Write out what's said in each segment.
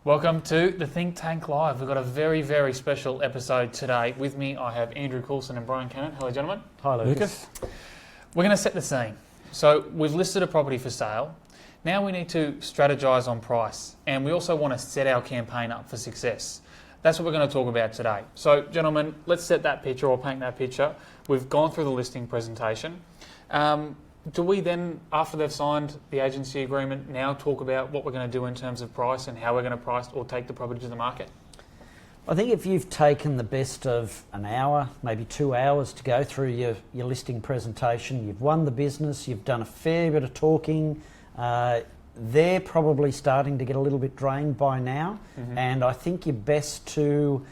Welcome to the Think Tank Live. We've got a very, very special episode today. With me, I have Andrew Coulson and Brian Cannan. Hello, gentlemen. Hi, Lucas. We're going to set the scene. So we've listed a property for sale. Now we need to strategise on price, and we also want to set our campaign up for success. That's what we're going to talk about today. So, gentlemen, let's set that picture or paint that picture. We've gone through the listing presentation. Do we then, after they've signed the agency agreement, now talk about what we're going to do in terms of price and how we're going to price or take the property to the market? I think if you've taken the best of an hour, maybe 2 hours to go through your listing presentation, you've won the business, you've done a fair bit of talking, they're probably starting to get a little bit drained by now, and I think you're best to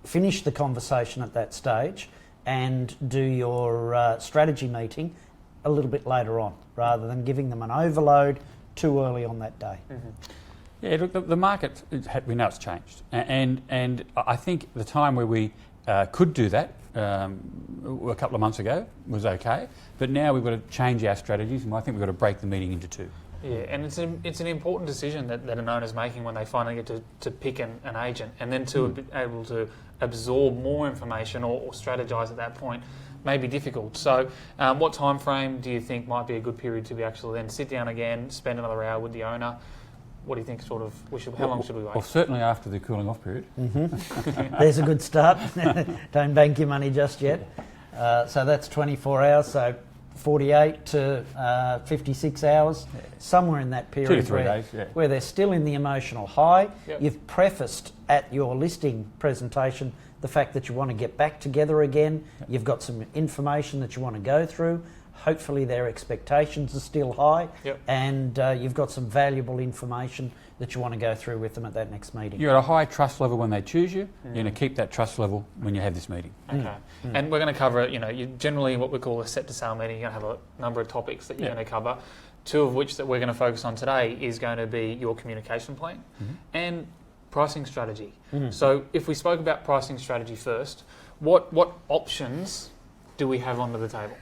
finish the conversation at that stage and do your strategy meeting a little bit later on, rather than giving them an overload too early on that day. Yeah, look, the market, we know it's changed, and I think the time where we could do that a couple of months ago was okay, but now we've got to change our strategies, and I think we've got to break the meeting into two. Yeah, and it's an important decision that an owner's making when they finally get to pick an agent, and then to be able to absorb more information or strategise at that point may be difficult. So what time frame do you think might be a good period to be actually then sit down again, spend another hour with the owner? What do you think how long should we wait? Well, certainly after the cooling off period. There's a good start. Don't bank your money just yet. So that's 24 hours, so 48 to 56 hours, somewhere in that period 2 to 3 days, where they're still in the emotional high. Yep. You've prefaced at your listing presentation the fact that you want to get back together again. Yep. You've got some information that you want to go through. Hopefully their expectations are still high, and you've got some valuable information that you want to go through with them at that next meeting. You're at a high trust level when they choose you. You're going to keep that trust level when you have this meeting. Okay. And we're going to cover, you generally what we call a set to sale meeting. You're going to have a number of topics that you're going to cover, two of which that we're going to focus on today is going to be your communication plan and pricing strategy. So if we spoke about pricing strategy first, what options do we have onto the table?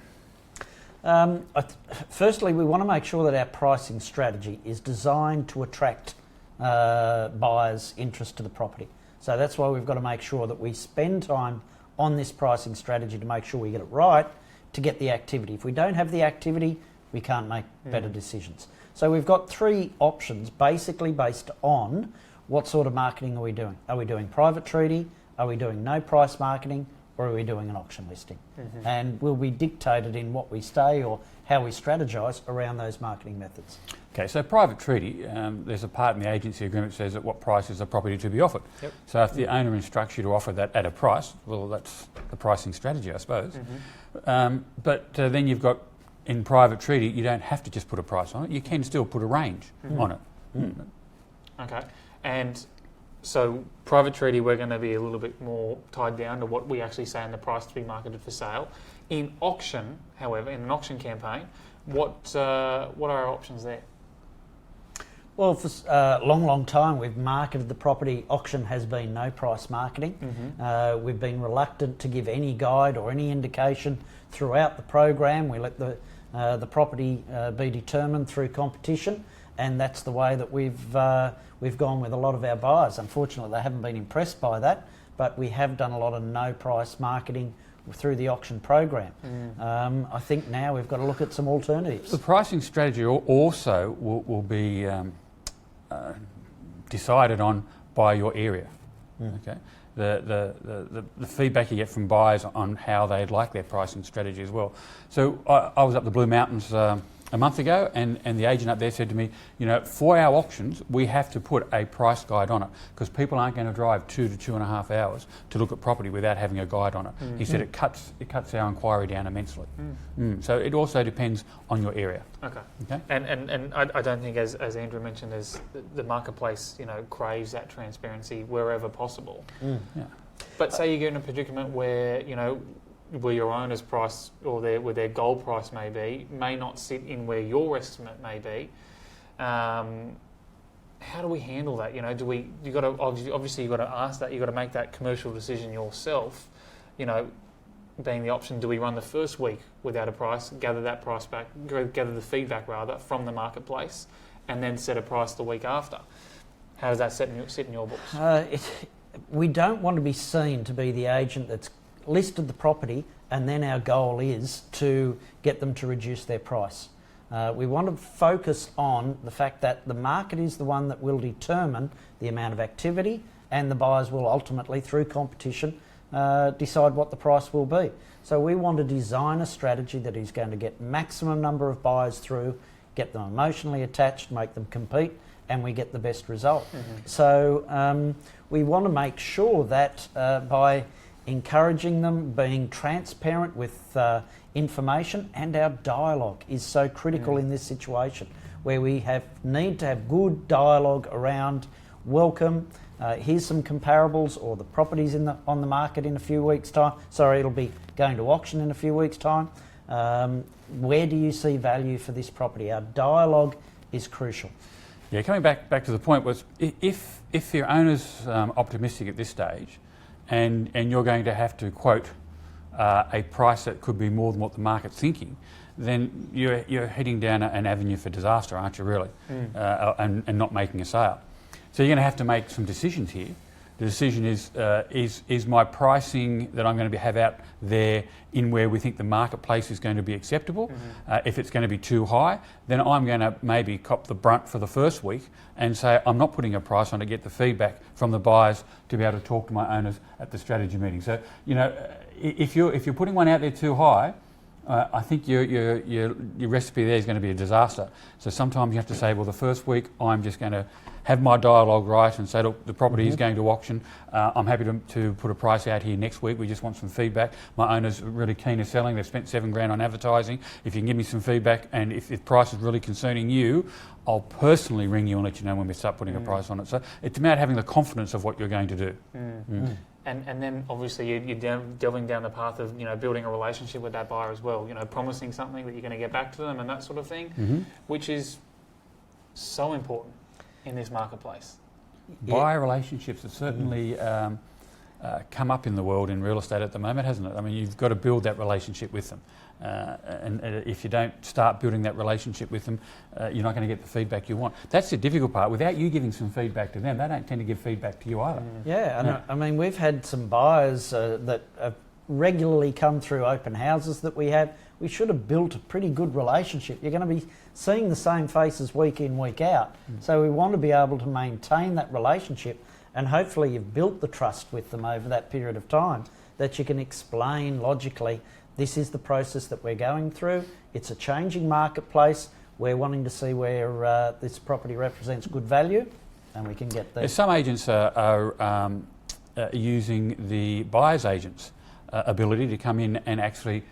Firstly, we want to make sure that our pricing strategy is designed to attract buyers' interest to the property. So that's why we've got to make sure that we spend time on this pricing strategy to make sure we get it right to get the activity. If we don't have the activity, we can't make better decisions. So we've got three options basically based on what sort of marketing are we doing. Are we doing private treaty? Are we doing no price marketing? Or are we doing an auction listing? And will be dictated in what we say or how we strategise around those marketing methods. Okay, so private treaty, there's a part in the agency agreement that says at what price is the property to be offered. So if the owner instructs you to offer that at a price, well, that's the pricing strategy, I suppose. But then you've got, in private treaty, you don't have to just put a price on it. You can still put a range on it. Okay, and so private treaty, we're going to be a little bit more tied down to what we actually say in the price to be marketed for sale. In auction, however, in an auction campaign, what are our options there? Well, for a long time we've marketed the property. Auction has been no price marketing. We've been reluctant to give any guide or any indication throughout the program. We let the property be determined through competition, and that's the way that we've gone with a lot of our buyers. Unfortunately, they haven't been impressed by that, but we have done a lot of no price marketing through the auction program. I think now we've got to look at some alternatives. The pricing strategy also will be decided on by your area. Okay, the feedback you get from buyers on how they'd like their pricing strategy as well. So I was up the Blue Mountains a month ago, and the agent up there said to me, for our auctions, we have to put a price guide on it because people aren't going to drive 2 to 2.5 hours to look at property without having a guide on it. He said it cuts our inquiry down immensely. So it also depends on your area. Okay. And I don't think, as Andrew mentioned, as the marketplace, craves that transparency wherever possible. But say you get in a predicament where, where your owner's price or where their goal price may not sit in where your estimate may be. How do we handle that? You've got to ask that. You've got to make that commercial decision yourself. Being the option, do we run the first week without a price, gather the feedback rather from the marketplace, and then set a price the week after? How does that sit in your books? We don't want to be seen to be the agent that's listed the property and then our goal is to get them to reduce their price. We want to focus on the fact that the market is the one that will determine the amount of activity, and the buyers will ultimately, through competition, decide what the price will be. So we want to design a strategy that is going to get maximum number of buyers through, get them emotionally attached, make them compete, and we get the best result. So we want to make sure that by encouraging them, being transparent with information, and our dialogue is so critical in this situation, where we need to have good dialogue around welcome. Here's some comparables, or the property's on the market in a few weeks' time. Sorry, it'll be going to auction in a few weeks' time. Where do you see value for this property? Our dialogue is crucial. Yeah, coming back to the point was, if your owner's optimistic at this stage, and you're going to have to quote a price that could be more than what the market's thinking, then you're heading down an avenue for disaster, aren't you, really? And not making a sale. So you're going to have to make some decisions here. The decision is my pricing that I'm going to have out there in where we think the marketplace is going to be acceptable. If it's going to be too high, then I'm going to maybe cop the brunt for the first week and say I'm not putting a price on to get the feedback from the buyers to be able to talk to my owners at the strategy meeting. So, you know, if you're putting one out there too high, I think your recipe there is going to be a disaster. So sometimes you have to say, well, the first week I'm just going to have my dialogue right and say, look, the property is going to auction. I'm happy to put a price out here next week. We just want some feedback. My owner's really keen of selling. They've spent $7,000 on advertising. If you can give me some feedback, and if the price is really concerning you, I'll personally ring you and let you know when we start putting a price on it. So it's about having the confidence of what you're going to do. And then obviously you're delving down the path of, you know, building a relationship with that buyer as well. You know, promising something that you're going to get back to them and that sort of thing, which is so important in this marketplace. Buyer relationships have certainly come up in the world in real estate at the moment, hasn't it? I mean, you've got to build that relationship with them. And if you don't start building that relationship with them, you're not going to get the feedback you want. That's the difficult part. Without you giving some feedback to them, they don't tend to give feedback to you either. I mean, we've had some buyers that have regularly come through open houses that we have. We should have built a pretty good relationship. You're going to be seeing the same faces week in, week out. So we want to be able to maintain that relationship, and hopefully you've built the trust with them over that period of time that you can explain logically, this is the process that we're going through. It's a changing marketplace. We're wanting to see where this property represents good value, and we can get there. Some agents are using the buyer's agent's ability to come in and actually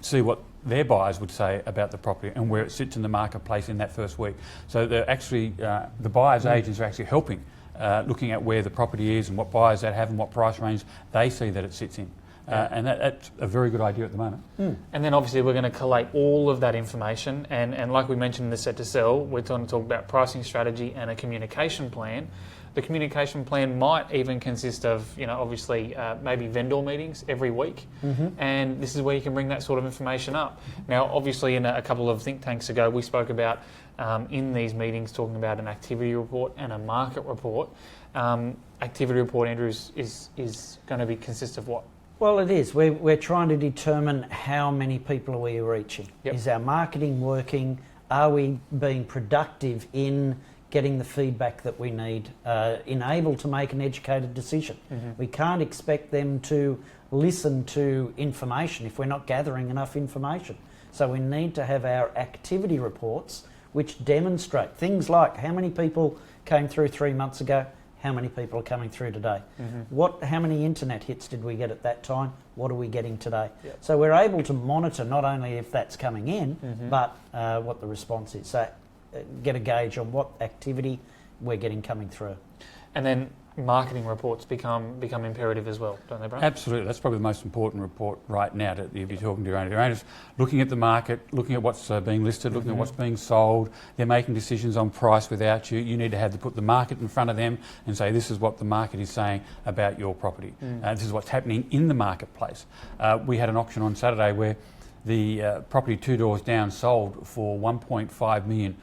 see what their buyers would say about the property and where it sits in the marketplace in that first week. So they're actually, the buyer's agents are actually helping, looking at where the property is and what buyers that have and what price range they see that it sits in. And that's a very good idea at the moment. And then obviously we're going to collate all of that information, and like we mentioned in the set to sell, we're going to talk about pricing strategy and a communication plan. The communication plan might even consist of, you know, obviously maybe vendor meetings every week, and this is where you can bring that sort of information up. Now, obviously, in a couple of think tanks ago, we spoke about in these meetings talking about an activity report and a market report. Activity report, Andrew, is going to consist of what? Well, it is. We're trying to determine how many people are we reaching. Yep. Is our marketing working? Are we being productive in getting the feedback that we need, able to make an educated decision? We can't expect them to listen to information if we're not gathering enough information. So we need to have our activity reports which demonstrate things like how many people came through 3 months ago, how many people are coming through today, how many internet hits did we get at that time, what are we getting today? Yep. So we're able to monitor not only if that's coming in, but what the response is. So get a gauge on what activity we're getting coming through. And then marketing reports become imperative as well, don't they, Brian? Absolutely. That's probably the most important report right now that you'll be talking to your owners. Looking at the market, looking at what's being listed, looking at what's being sold. They're making decisions on price without you. You need to put the market in front of them and say, this is what the market is saying about your property. This is what's happening in the marketplace. We had an auction on Saturday where the property 2 doors down sold for $1.5 million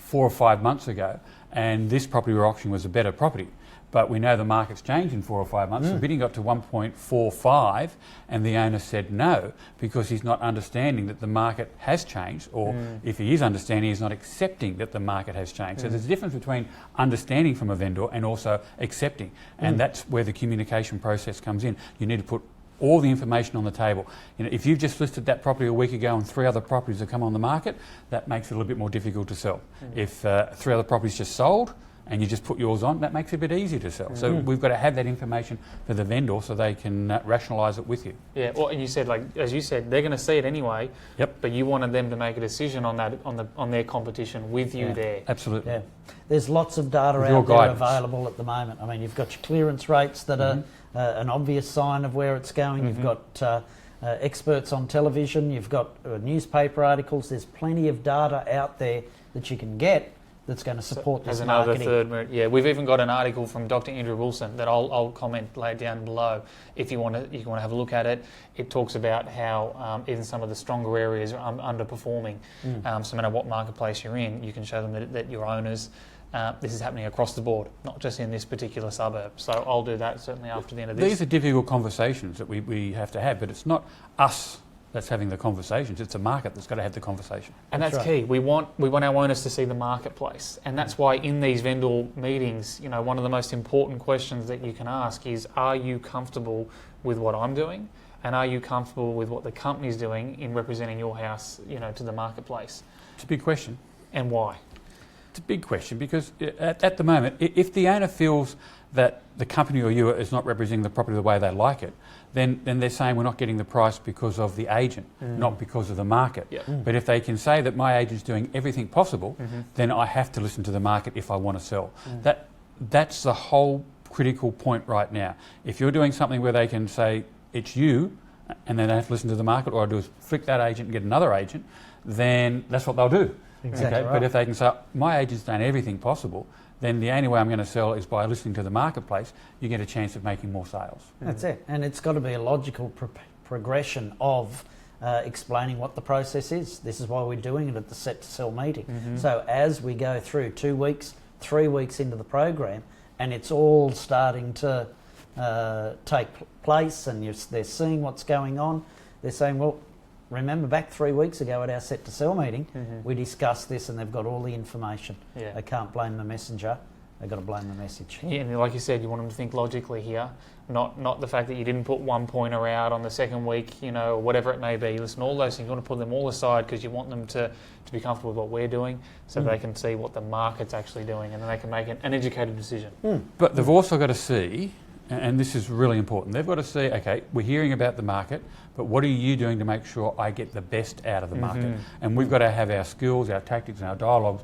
4 or 5 months ago, and this property we're auctioning was a better property. But we know the market's changed in 4 or 5 months. The bidding got to 1.45 and the owner said no because he's not understanding that the market has changed, or if he is understanding, he's not accepting that the market has changed. So there's a difference between understanding from a vendor and also accepting. And that's where the communication process comes in. You need to put all the information on the table. You know, if you've just listed that property a week ago and 3 other properties have come on the market, that makes it a little bit more difficult to sell. If 3 other properties just sold, and you just put yours on, that makes it a bit easier to sell. So we've got to have that information for the vendor so they can rationalise it with you. Yeah, well, and you said, like, as you said, they're going to see it anyway. Yep. But you wanted them to make a decision on that, on their competition with you there. Absolutely. Yeah. There's lots of data With out your there guidance. available at the moment. I mean, you've got your clearance rates that are an obvious sign of where it's going. You've got experts on television. You've got newspaper articles. There's plenty of data out there that you can get that's going to support this as another marketing. yeah, we've even got an article from Dr. Andrew Wilson that I'll comment later down below if you want to have a look at it. It talks about how even some of the stronger areas are underperforming. So no matter what marketplace you're in, you can show them that your owners. This is happening across the board, not just in this particular suburb. So I'll do that certainly after the end of this. These are difficult conversations that we have to have, but it's not us that's having the conversations. It's a market that's got to have the conversation. And that's key. We want our owners to see the marketplace, and that's why in these vendor meetings, you know, one of the most important questions that you can ask is: are you comfortable with what I'm doing, and are you comfortable with what the company's doing in representing your house, you know, to the marketplace? It's a big question. And why? It's a big question because at the moment, if the owner feels that the company or you is not representing the property the way they like it, then they're saying we're not getting the price because of the agent, not because of the market. Yep. But if they can say that my agent's doing everything possible, then I have to listen to the market if I want to sell. That's the whole critical point right now. If you're doing something where they can say it's you, and then they have to listen to the market, or I do is flick that agent and get another agent, then that's what they'll do. Exactly right. But if they can say my agent's done everything possible, then the only way I'm going to sell is by listening to the marketplace. You get a chance of making more sales. That's it. And it's got to be a logical progression of explaining what the process is. This is why we're doing it at the Set to Sell meeting. So as we go through 2 weeks, 3 weeks into the program, and it's all starting to take place, and they're seeing what's going on, they're saying, well, remember back 3 weeks ago at our Set to Sell meeting, we discussed this, and they've got all the information. Yeah. They can't blame the messenger. They've got to blame the message. Yeah, and like you said, you want them to think logically here, not the fact that you didn't put 1 pointer out on the second week, you know, or whatever it may be. Listen, all those things, you want to put them all aside because you want them to be comfortable with what we're doing so they can see what the market's actually doing, and then they can make an educated decision. But they've also got to see, and this is really important, they've got to see, okay, we're hearing about the market, but what are you doing to make sure I get the best out of the market? And we've got to have our skills, our tactics and our dialogues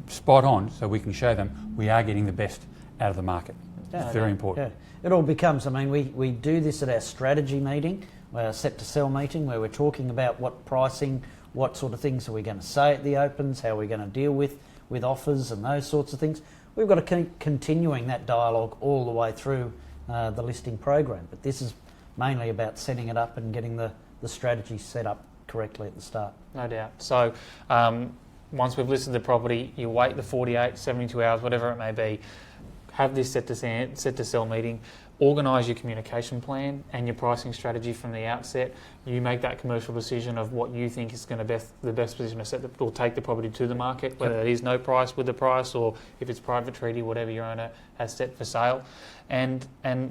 spot on so we can show them we are getting the best out of the market. It's very important. Yeah. It all becomes, I mean, we do this at our strategy meeting, our Set to Sell meeting, where we're talking about what pricing, what sort of things are we going to say at the opens, how are we going to deal with offers and those sorts of things. We've got to keep continuing that dialogue all the way through the listing program. But this is mainly about setting it up and getting the strategy set up correctly at the start. No doubt. So once we've listed the property, you wait the 48, 72 hours, whatever it may be, have this set to sell meeting, organise your communication plan and your pricing strategy from the outset. You make that commercial decision of what you think is going to the best position to set or take the property to the market, whether it is no price with the price or if it's private treaty, whatever your owner has set for sale. And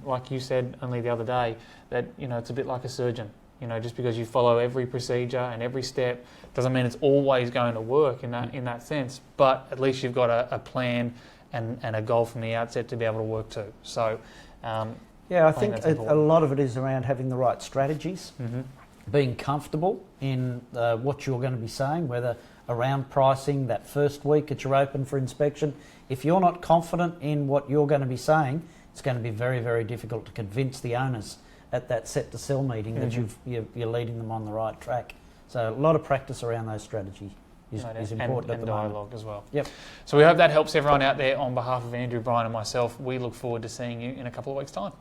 like you said only the other day, that, you know, it's a bit like a surgeon. You know, just because you follow every procedure and every step doesn't mean it's always going to work in that sense. But at least you've got a plan and a goal from the outset to be able to work to. So, I think a lot of it is around having the right strategies, being comfortable in what you're going to be saying, whether around pricing that first week that you're open for inspection. If you're not confident in what you're going to be saying, it's going to be very, very difficult to convince the owners at that Set to Sell meeting that you're leading them on the right track. So a lot of practice around those strategies is important at the moment. Dialogue as well. Yep. So we hope that helps everyone out there. On behalf of Andrew, Brian and myself, we look forward to seeing you in a couple of weeks' time.